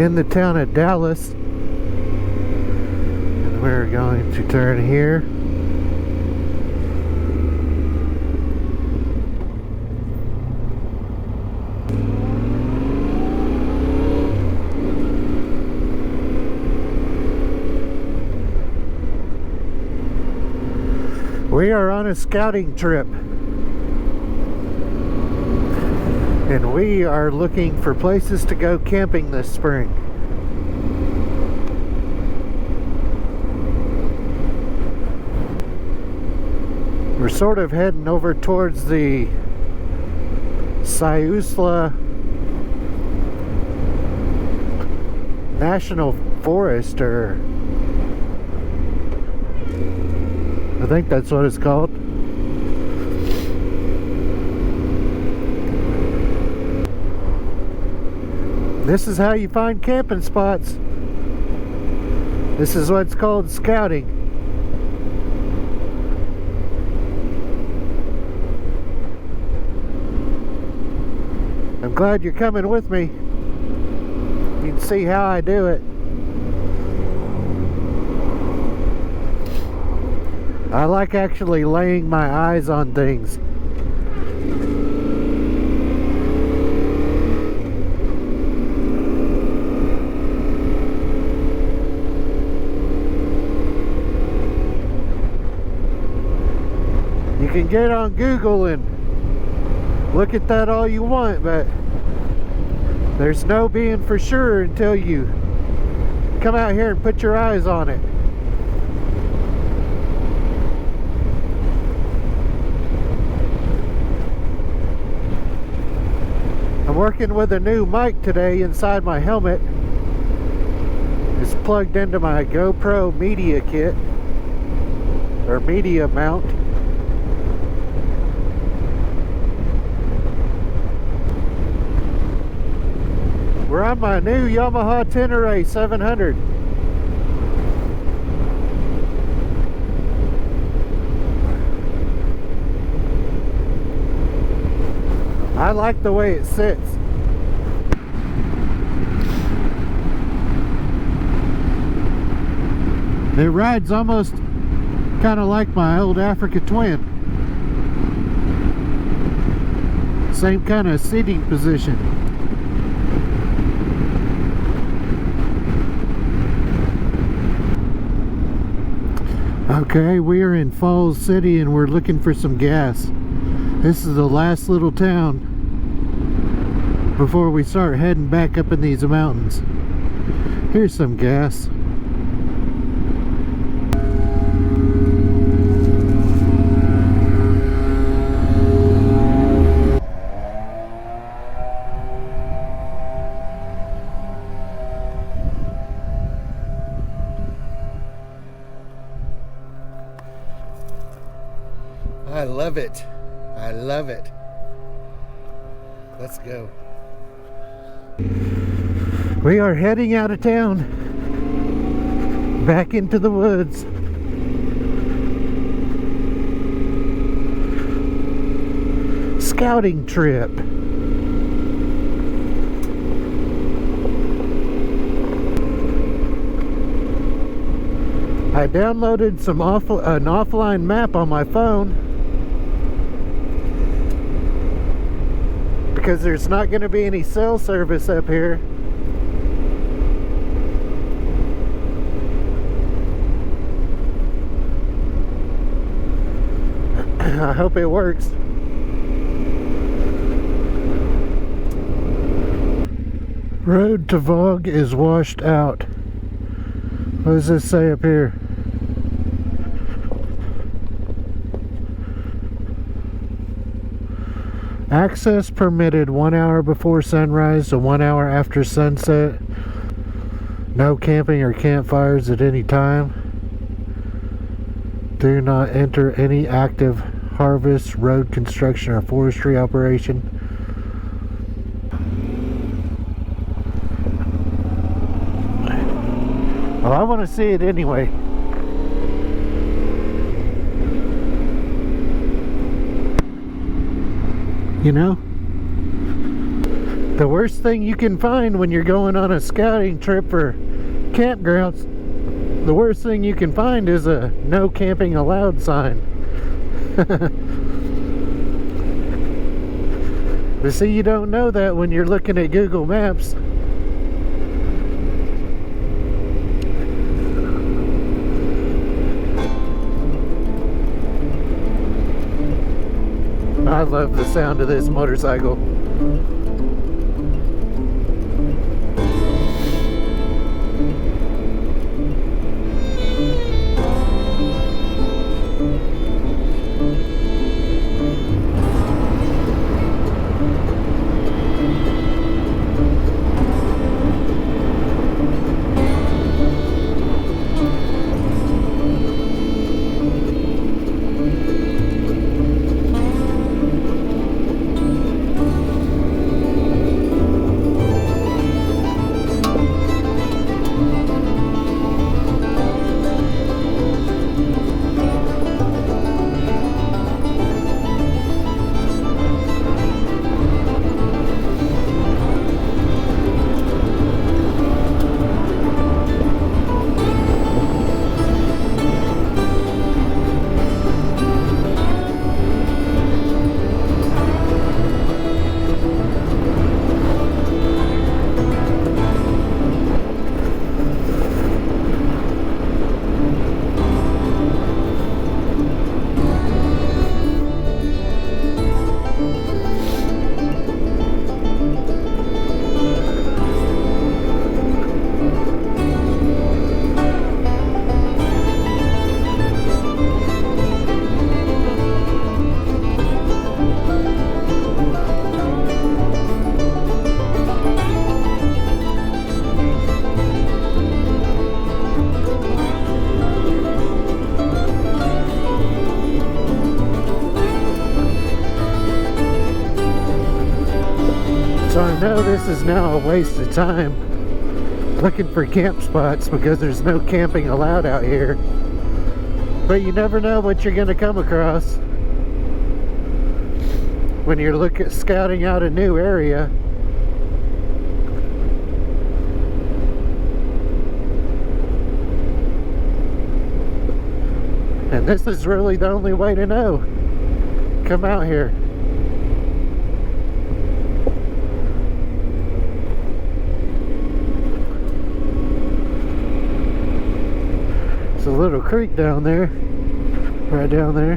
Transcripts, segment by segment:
in the town of Dallas, and we're going to turn here. We are on a scouting trip, and we are looking for places to go camping this spring. We're sort of heading over towards the Siuslaw National Forest, or I think that's what it's called. This is how you find camping spots. This is what's called scouting. I'm glad you're coming with me. You can see how I do it. I like actually laying my eyes on things. You can get on Google and look at that all you want, but there's no being for sure until you come out here and put your eyes on it. I'm working with a new mic today inside my helmet. It's plugged into my GoPro media kit, or media mount. We're on my new Yamaha Tenere 700. I like the way it sits. It rides almost kind of like my old Africa Twin. Same kind of seating position. Okay, we are in Falls City and we're looking for some gas. This is the last little town before we start heading back up in these mountains. Here's some gas. I love it. I love it. Let's go. We are heading out of town, back into the woods. Scouting trip. I downloaded an offline map on my phone, because there's not going to be any cell service up here. I hope it works. Road to Vogue is washed out. What does this say up here? Access permitted 1 hour before sunrise to 1 hour after sunset. No camping or campfires at any time. Do not enter any active harvest, road construction, or forestry operation. Well, I want to see it anyway. You know? The worst thing you can find when you're going on a scouting trip for campgrounds, the worst thing you can find is a no camping allowed sign. But see, you don't know that when you're looking at Google Maps. I love the sound of this motorcycle. So I know this is now a waste of time looking for camp spots because there's no camping allowed out here. But you never know what you're going to come across when you're scouting out a new area. And this is really the only way to know. Come out here. There's a little creek down there, right down there.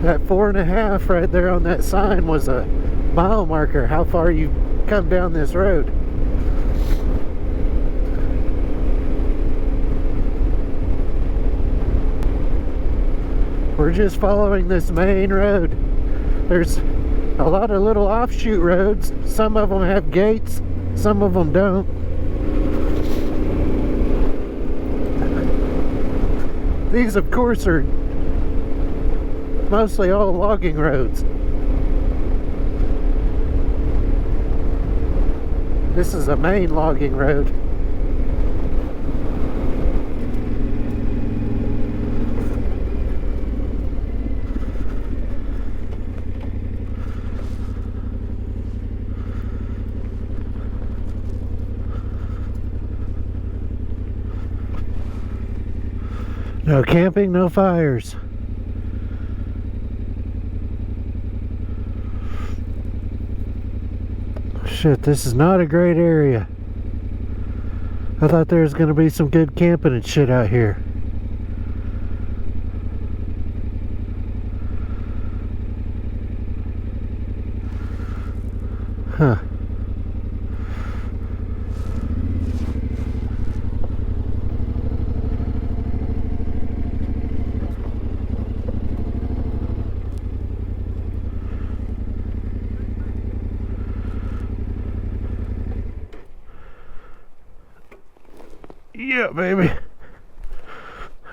That 4.5 right there on that sign was a mile marker, how far you come down this road. We're just following this main road. There's a lot of little offshoot roads. Some of them have gates, some of them don't. These, of course, are mostly all logging roads. This is a main logging road. No camping, no fires. Shit, this is not a great area. I thought there was going to be some good camping and shit out here. Huh. Yeah, baby.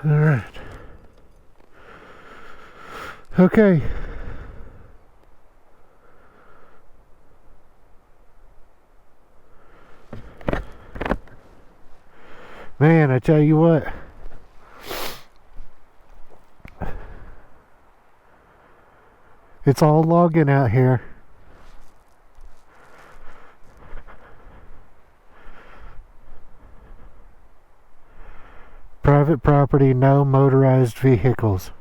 All right. Okay. Man, I tell you what. It's all logging out here. Private property, no motorized vehicles.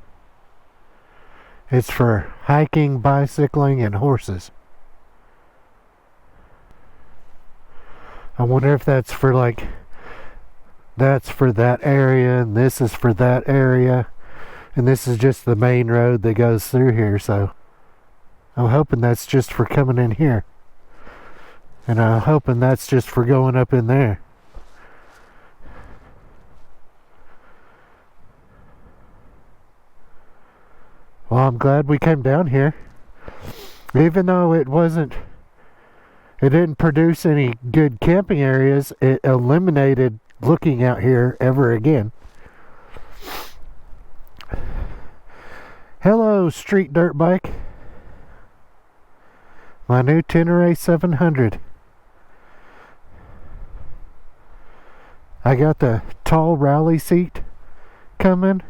It's for hiking, bicycling, and horses. I wonder if that's for like, that's for that area, and this is for that area, and this is just the main road that goes through here, so I'm hoping that's just for coming in here. And I'm hoping that's just for going up in there. Well, I'm glad we came down here. Even though it didn't produce any good camping areas, it eliminated looking out here ever again. Hello, street dirt bike. My new Tenere 700. I got the tall rally seat coming.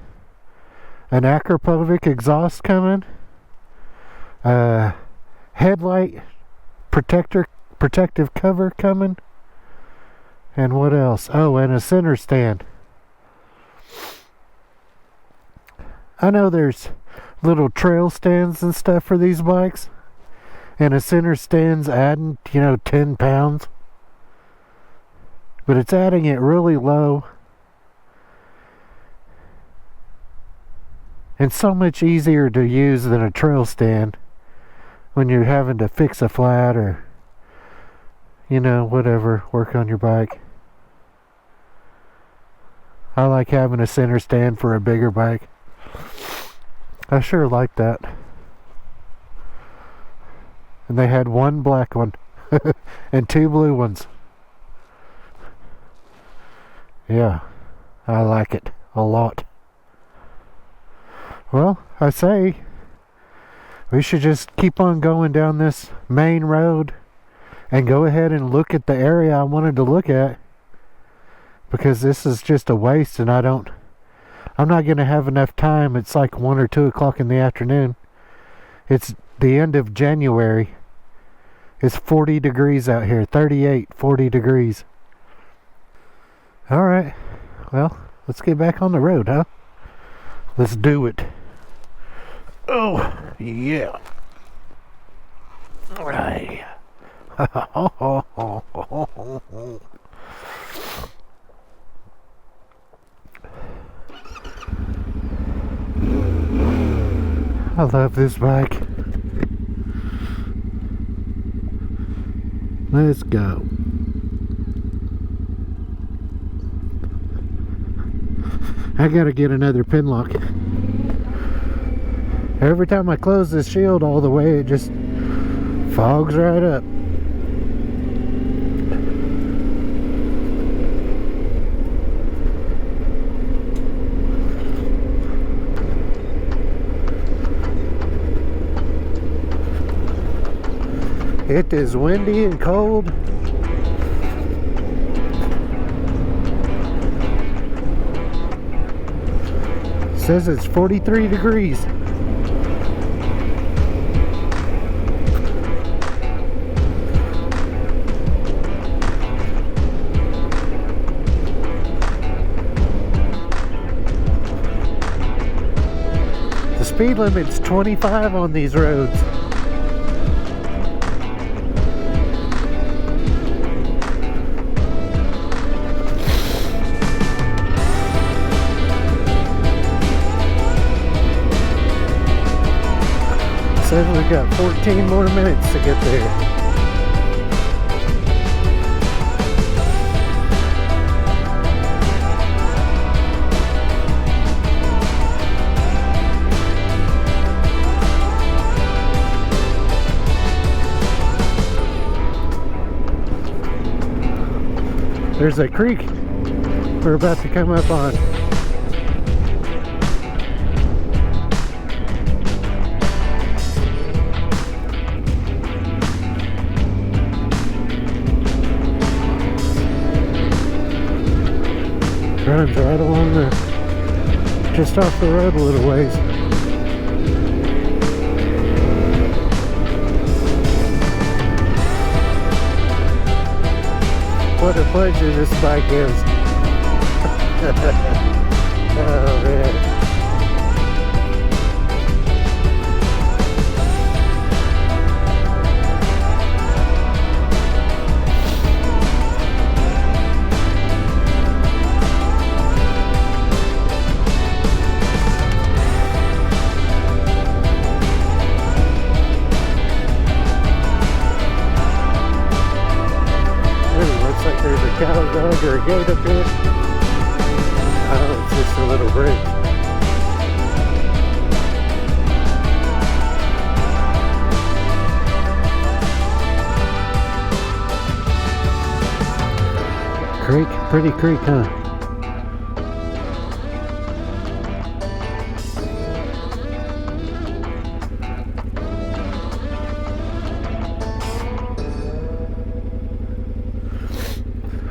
An Akrapovic exhaust coming. Headlight protective cover coming. And what else? Oh, and a center stand. I know there's little trail stands and stuff for these bikes. And a center stand's adding, 10 pounds. But it's adding it really low. And so much easier to use than a trail stand when you're having to fix a flat or, whatever, work on your bike. I like having a center stand for a bigger bike. I sure like that. And they had one black one and two blue ones. Yeah, I like it a lot. Well, I say we should just keep on going down this main road and go ahead and look at the area I wanted to look at, because this is just a waste and I'm not going to have enough time. It's like 1 or 2 o'clock in the afternoon. It's the end of January. It's 40 degrees out here. 40 degrees. Alright. Well, let's get back on the road, huh? Let's do it. Oh, yeah. Alright. I love this bike. Let's go. I gotta get another pin lock. Every time I close this shield all the way, it just fogs right up. It is windy and cold. It says it's 43 degrees. The speed limit's 25 on these roads. Says we got 14 more minutes to get there. There's a creek we're about to come up on. Runs right along just off the road a little ways. what a pleasure this bike is. Oh man. There's a cow dog or a goat up here. Oh, it's just a little bridge. Creek, pretty creek, huh?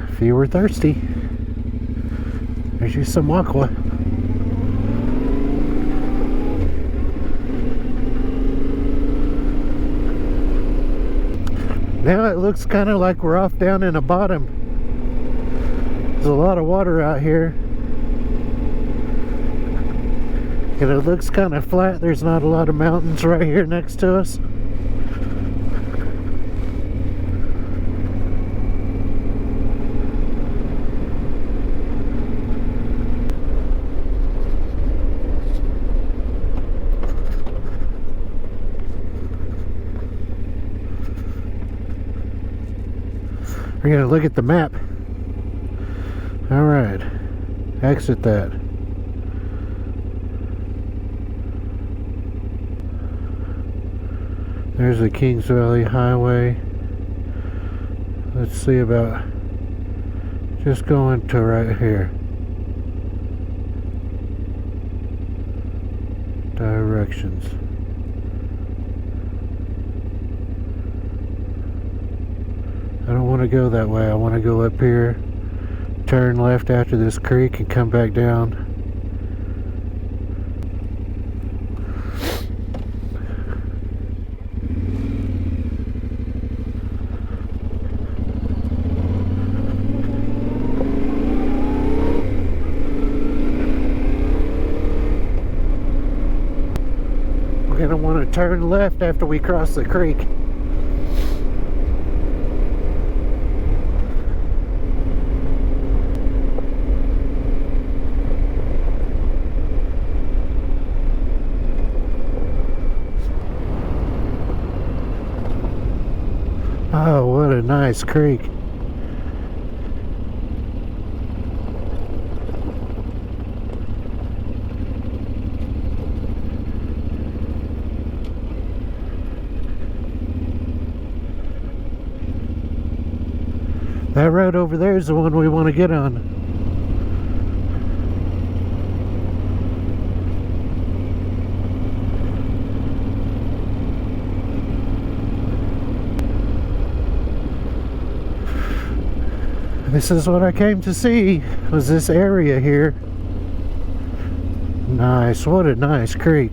If you were thirsty, there's you some aqua. Now it looks kind of like we're off down in the bottom. There's a lot of water out here. And it looks kind of flat. There's not a lot of mountains right here next to us. We're going to look at the map. Alright. Exit that. There's the Kings Valley Highway. Let's see about just going to right here. Directions. I don't want to go that way. I want to go up here, turn left after this creek and come back down. We're going to want to turn left after we cross the creek. Oh, what a nice creek. That road over there is the one we want to get on. This is what I came to see, was this area here. Nice, what a nice creek.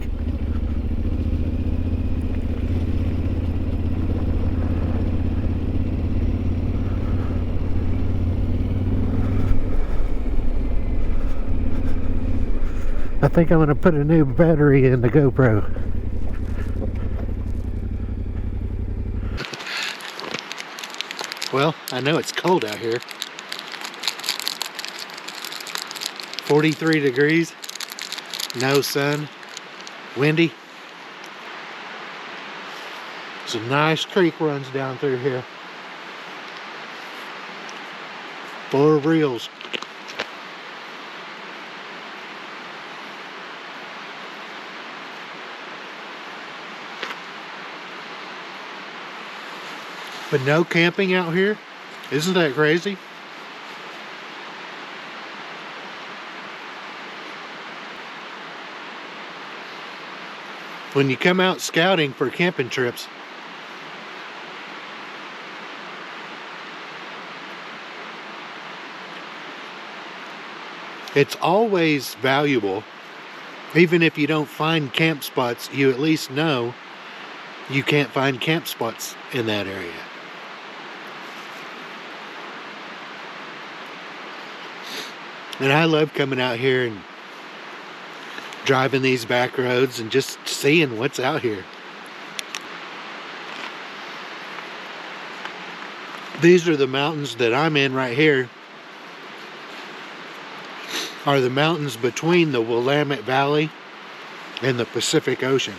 I think I'm going to put a new battery in the GoPro. Well, I know it's cold out here. 43 degrees, no sun, windy. It's a nice creek runs down through here. 4 reels. But no camping out here? Isn't that crazy? When you come out scouting for camping trips, it's always valuable. Even if you don't find camp spots, you at least know you can't find camp spots in that area. And I love coming out here and driving these back roads and just seeing what's out here. These are the mountains that I'm in right here. Are the mountains between the Willamette Valley and the Pacific Ocean.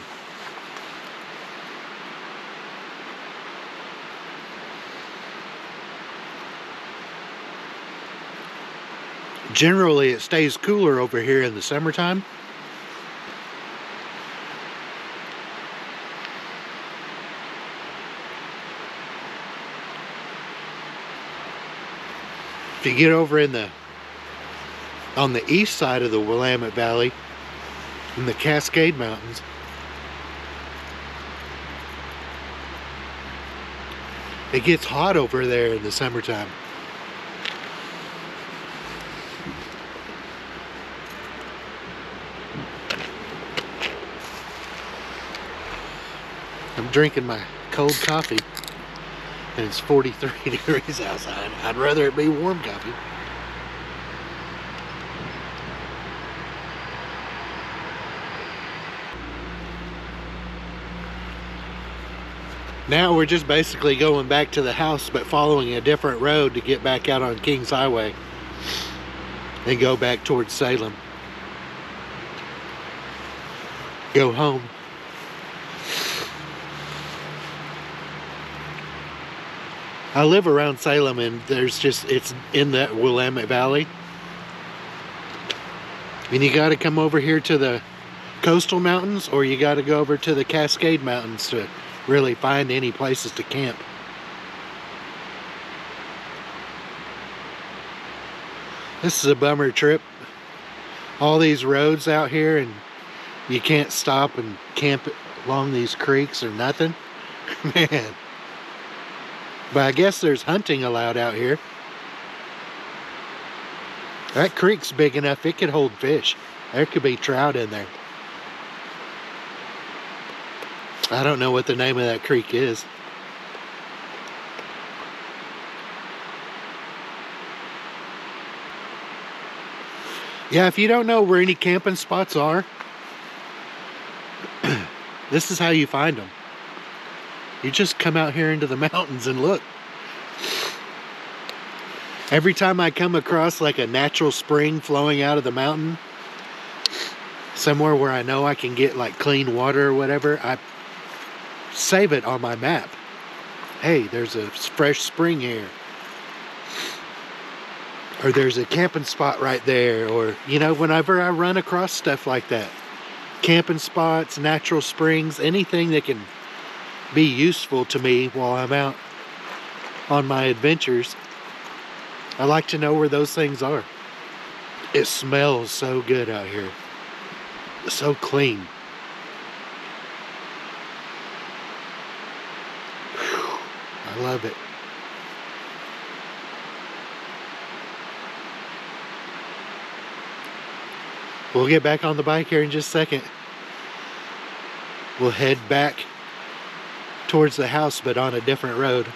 Generally, it stays cooler over here in the summertime. If you get over on the east side of the Willamette Valley, in the Cascade Mountains, it gets hot over there in the summertime. I'm drinking my cold coffee and it's 43 degrees outside. I'd rather it be warm coffee. Now we're just basically going back to the house, but following a different road to get back out on Kings Highway and go back towards Salem. Go home. I live around Salem, and it's in that Willamette Valley. And you got to come over here to the coastal mountains, or you got to go over to the Cascade Mountains to really find any places to camp. This is a bummer trip. All these roads out here, and you can't stop and camp along these creeks or nothing. Man. But I guess there's hunting allowed out here. That creek's big enough it could hold fish. There could be trout in there. I don't know what the name of that creek is. Yeah, if you don't know where any camping spots are, this is how you find them. You just come out here into the mountains and look. Every time I come across like a natural spring flowing out of the mountain, somewhere where I know I can get like clean water or whatever, I save it on my map. Hey, there's a fresh spring here. Or there's a camping spot right there. Or, you know, whenever I run across stuff like that, camping spots, natural springs, anything that can be useful to me while I'm out on my adventures, I like to know where those things are. It smells so good out here. So clean. Whew, I love it. We'll get back on the bike here in just a second. We'll head back towards the house, but on a different road.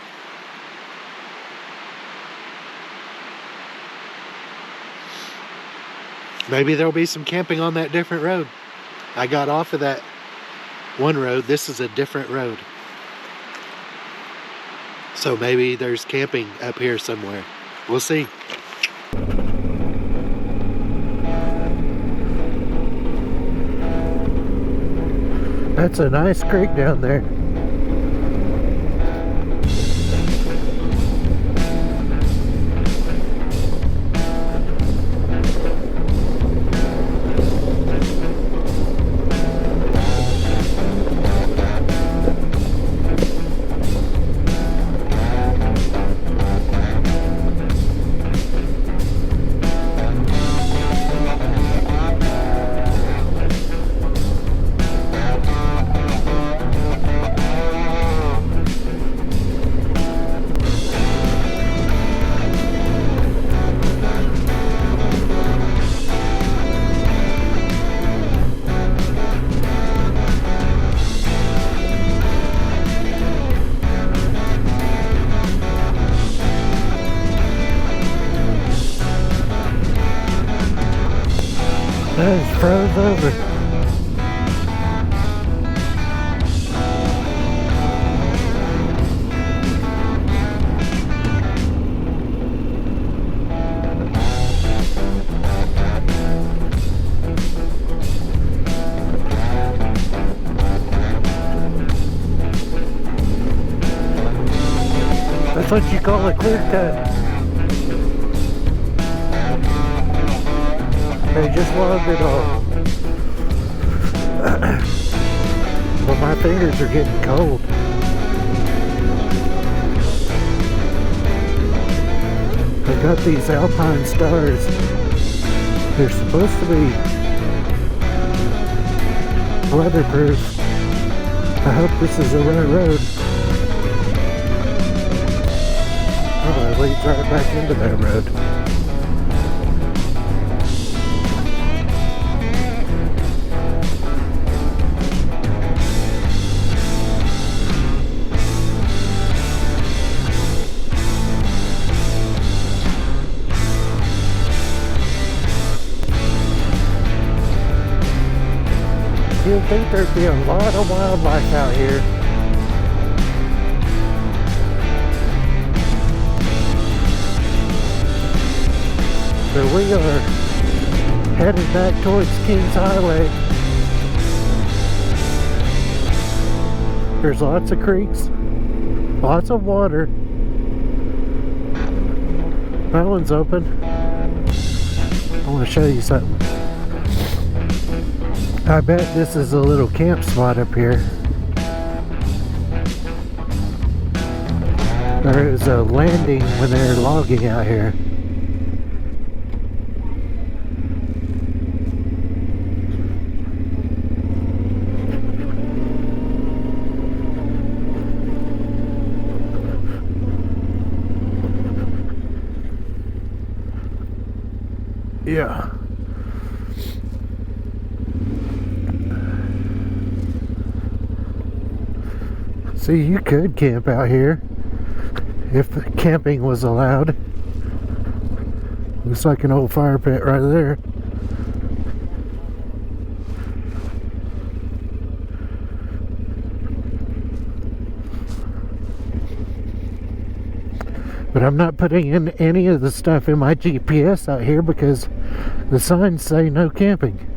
Maybe there'll be some camping on that different road. I got off of that one road. This is a different road. So maybe there's camping up here somewhere. We'll see. That's a nice creek down there. That is froze over. That's what you call a clear cut. They just logged it all. But my fingers are getting cold. I got these Alpine Stars. They're supposed to be weatherproof. I hope this is the right road. Oh, it leads right back into that road. You'd think there'd be a lot of wildlife out here. But we are headed back towards Kings Highway. There's lots of creeks, lots of water. That one's open. I want to show you something. I bet this is a little camp spot up here. There is a landing when they're logging out here. Yeah. See, you could camp out here if camping was allowed. Looks like an old fire pit right there. But I'm not putting in any of the stuff in my GPS out here because the signs say no camping.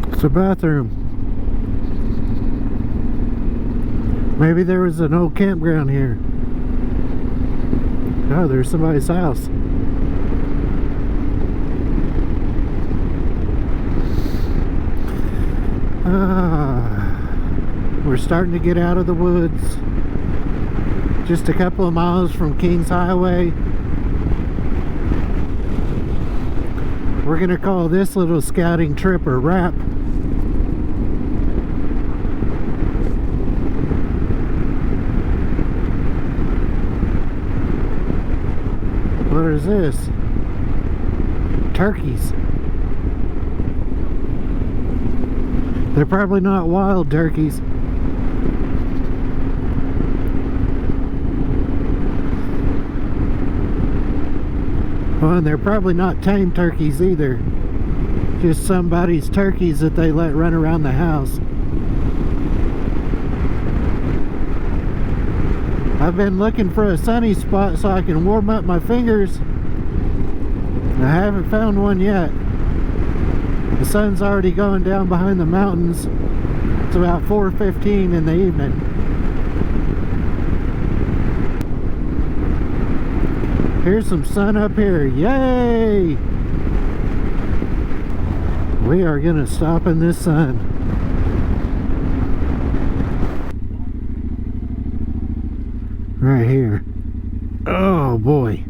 It's a bathroom. Maybe there was an old campground here. No, there's somebody's house. We're starting to get out of the woods. Just a couple of miles from Kings Highway. We're gonna call this little scouting trip a wrap. What is this? Turkeys. They're probably not wild turkeys. Well, and they're probably not tame turkeys either. Just somebody's turkeys that they let run around the house. I've been looking for a sunny spot so I can warm up my fingers. I haven't found one yet. The sun's already going down behind the mountains. It's about 4:15 in the evening. Here's some sun up here. Yay! We are gonna stop in this sun. right here. Oh boy.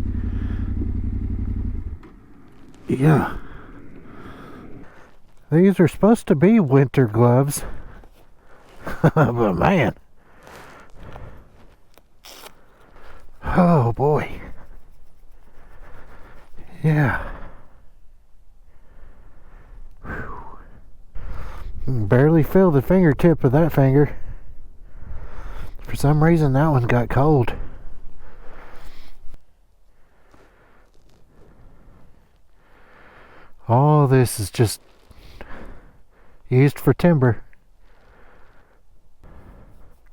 Yeah. These are supposed to be winter gloves. But man. Oh boy. Yeah. Whew. Can barely feel the fingertip of that finger. For some reason that one got cold. All this is just used for timber.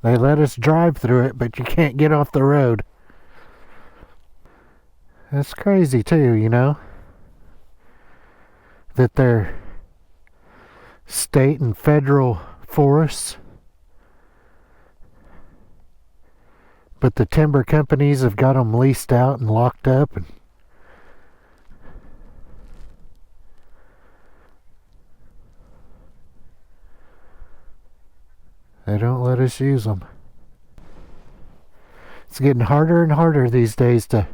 They let us drive through it, but you can't get off the road. That's crazy too, you know? That they're state and federal forests, but the timber companies have got them leased out and locked up, and they don't let us use them. It's getting harder and harder these days to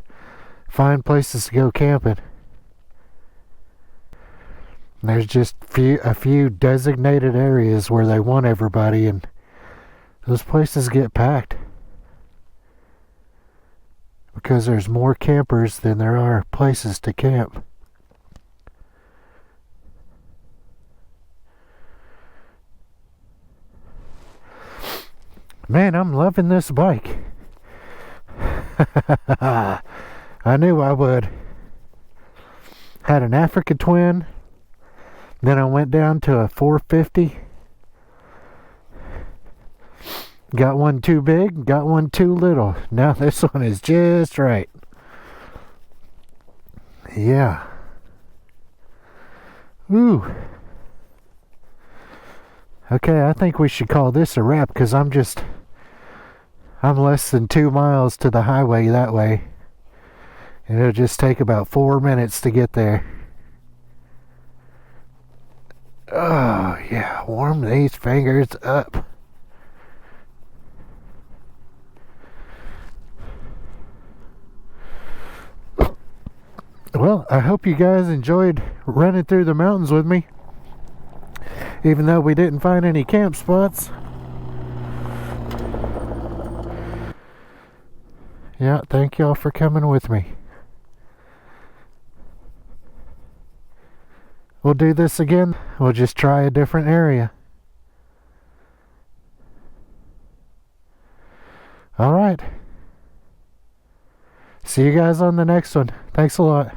find places to go camping. And there's just a few designated areas where they want everybody, and those places get packed because there's more campers than there are places to camp. Man, I'm loving this bike. I knew I would. Had an Africa Twin. Then I went down to a 450. Got one too big, got one too little. Now this one is just right. Yeah. Ooh. Okay, I think we should call this a wrap because I'm less than 2 miles to the highway that way. And it'll just take about 4 minutes to get there. Oh, yeah, warm these fingers up. Well, I hope you guys enjoyed running through the mountains with me, even though we didn't find any camp spots. Yeah, thank y'all for coming with me. We'll do this again. We'll just try a different area. All right. See you guys on the next one. Thanks a lot.